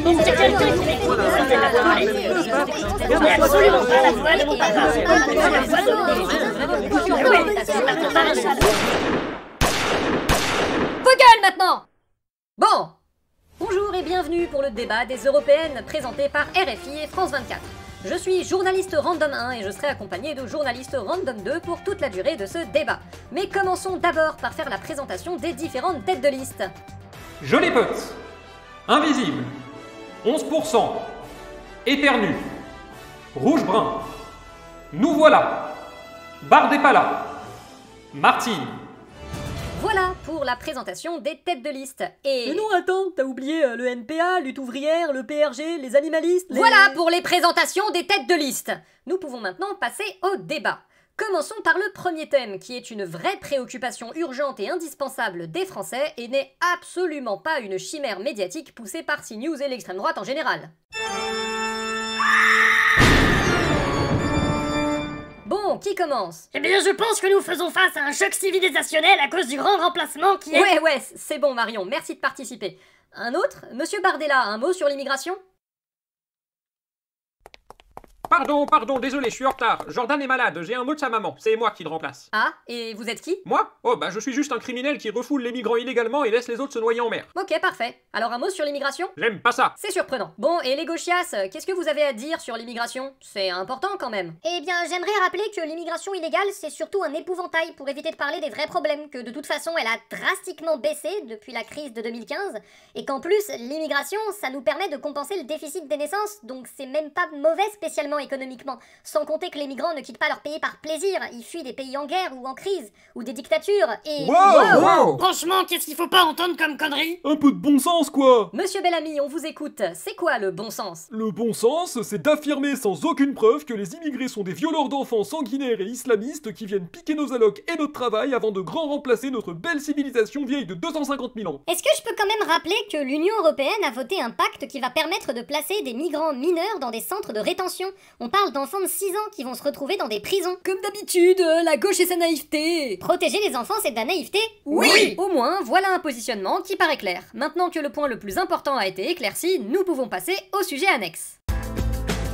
Vos gueules maintenant! Bon! Bonjour et bienvenue pour le débat des européennes présenté par RFI et France 24. Je suis journaliste random 1 et je serai accompagné de journalistes random 2 pour toute la durée de ce débat. Mais commençons d'abord par faire la présentation des différentes têtes de liste. Jolie pote, invisible, 11%, éternue, rouge-brun, nous voilà, Bardépala, Martine. Voilà pour la présentation des têtes de liste. Mais non, attends, t'as oublié le NPA, Lutte ouvrière, le PRG, les animalistes, Voilà pour les présentations des têtes de liste. Nous pouvons maintenant passer au débat. Commençons par le premier thème, qui est une vraie préoccupation urgente et indispensable des Français et n'est absolument pas une chimère médiatique poussée par CNews et l'extrême droite en général. Bon, qui commence? Eh bien, je pense que nous faisons face à un choc civilisationnel à cause du grand remplacement qui est... Ouais, c'est bon Marion, merci de participer. Un autre? Monsieur Bardella, un mot sur l'immigration? Pardon, désolé, je suis en retard. Jordan est malade, j'ai un mot de sa maman, c'est moi qui le remplace. Ah, et vous êtes qui? Moi? Oh bah je suis juste un criminel qui refoule les migrants illégalement et laisse les autres se noyer en mer. Ok, parfait. Alors un mot sur l'immigration? J'aime pas ça. C'est surprenant. Bon, et les gauchias, qu'est-ce que vous avez à dire sur l'immigration? C'est important quand même. Eh bien, j'aimerais rappeler que l'immigration illégale, c'est surtout un épouvantail pour éviter de parler des vrais problèmes, que de toute façon, elle a drastiquement baissé depuis la crise de 2015, et qu'en plus, l'immigration, ça nous permet de compenser le déficit des naissances, donc c'est même pas mauvais spécialement économiquement. Sans compter que les migrants ne quittent pas leur pays par plaisir, ils fuient des pays en guerre ou en crise, ou des dictatures, et... Wow. Franchement, qu'est-ce qu'il faut pas entendre comme connerie? Un peu de bon sens, quoi! Monsieur Bellamy, on vous écoute. C'est quoi le bon sens? Le bon sens, c'est d'affirmer sans aucune preuve que les immigrés sont des violeurs d'enfants sanguinaires et islamistes qui viennent piquer nos allocs et notre travail avant de grand remplacer notre belle civilisation vieille de 250 000 ans. Est-ce que je peux quand même rappeler que l'Union Européenne a voté un pacte qui va permettre de placer des migrants mineurs dans des centres de rétention? On parle d'enfants de 6 ans qui vont se retrouver dans des prisons. Comme d'habitude, la gauche et sa naïveté. Protéger les enfants, c'est de la naïveté? Oui. Au moins, voilà un positionnement qui paraît clair. Maintenant que le point le plus important a été éclairci, nous pouvons passer au sujet annexe.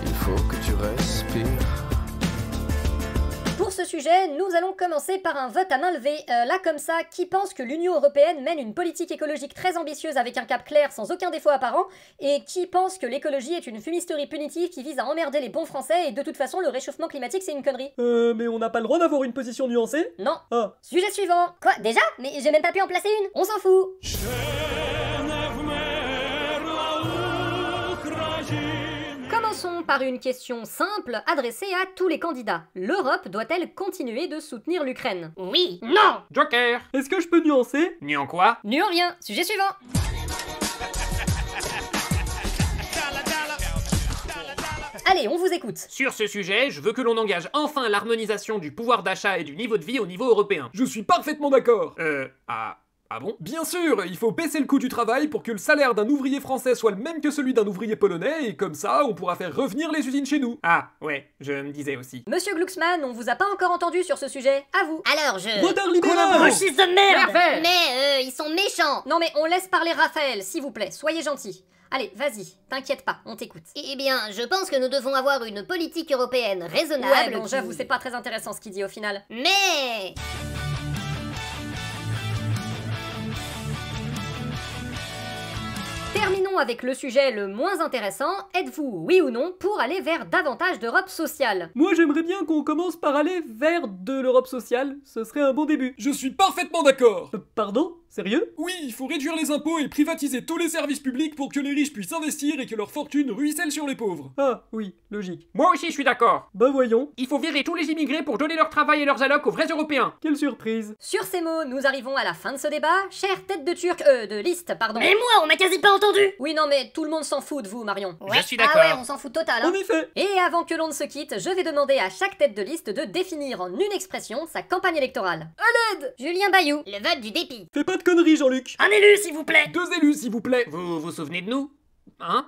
Il faut que tu respires. Pour ce sujet, nous allons commencer par un vote à main levée. Là comme ça, qui pense que l'Union Européenne mène une politique écologique très ambitieuse avec un cap clair sans aucun défaut apparent, et qui pense que l'écologie est une fumisterie punitive qui vise à emmerder les bons français et de toute façon le réchauffement climatique c'est une connerie? Mais on n'a pas le droit d'avoir une position nuancée? Non. Ah. Sujet suivant. Quoi, déjà? Mais j'ai même pas pu en placer une. On s'en fout. Commençons par une question simple adressée à tous les candidats. L'Europe doit-elle continuer de soutenir l'Ukraine? Oui. Non. Joker. Est-ce que je peux nuancer? Ni en quoi? Nu en rien. Sujet suivant. Allez, on vous écoute. Sur ce sujet, je veux que l'on engage enfin l'harmonisation du pouvoir d'achat et du niveau de vie au niveau européen. Je suis parfaitement d'accord! Ah bon? Bien sûr, il faut baisser le coût du travail pour que le salaire d'un ouvrier français soit le même que celui d'un ouvrier polonais, et comme ça, on pourra faire revenir les usines chez nous. Ah, ouais, je me disais aussi. Monsieur Glucksmann, on vous a pas encore entendu sur ce sujet. À vous. Alors je... Retard libéral! Gauchiste de merde. Parfait. Mais ils sont méchants. Non mais on laisse parler Raphaël, s'il vous plaît, soyez gentil. Allez, vas-y, t'inquiète pas, on t'écoute. Eh bien, je pense que nous devons avoir une politique européenne raisonnable. Ouais, bon, qui- j'avoue, c'est pas très intéressant ce qu'il dit au final. Mais... Terminons avec le sujet le moins intéressant. Êtes-vous, oui ou non, pour aller vers davantage d'Europe sociale? Moi j'aimerais bien qu'on commence par aller vers de l'Europe sociale, ce serait un bon début. Je suis parfaitement d'accord! Pardon? Sérieux? Oui, il faut réduire les impôts et privatiser tous les services publics pour que les riches puissent investir et que leur fortune ruisselle sur les pauvres. Ah, oui, logique. Moi aussi je suis d'accord. Bah voyons, Il faut virer tous les immigrés pour donner leur travail et leurs allocs aux vrais Européens. quelle surprise. Sur ces mots, nous arrivons à la fin de ce débat. Chère tête de liste, pardon. Mais moi, on m'a quasi pas entendu. Oui, non mais tout le monde s'en fout de vous, Marion. Je suis Ah d'accord. ouais, on s'en fout total, hein. En effet. Et avant que l'on ne se quitte, je vais demander à chaque tête de liste de définir en une expression sa campagne électorale. Julien Bayou. Le vote du dépit. Fais pas de conneries, Jean-Luc. Un élu, s'il vous plaît. 2 élus, s'il vous plaît! Vous vous souvenez de nous? Hein?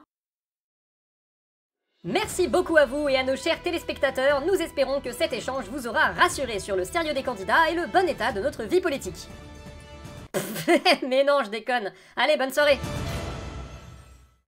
Merci beaucoup à vous et à nos chers téléspectateurs. Nous espérons que cet échange vous aura rassuré sur le sérieux des candidats et le bon état de notre vie politique. Mais non, je déconne. Allez, bonne soirée.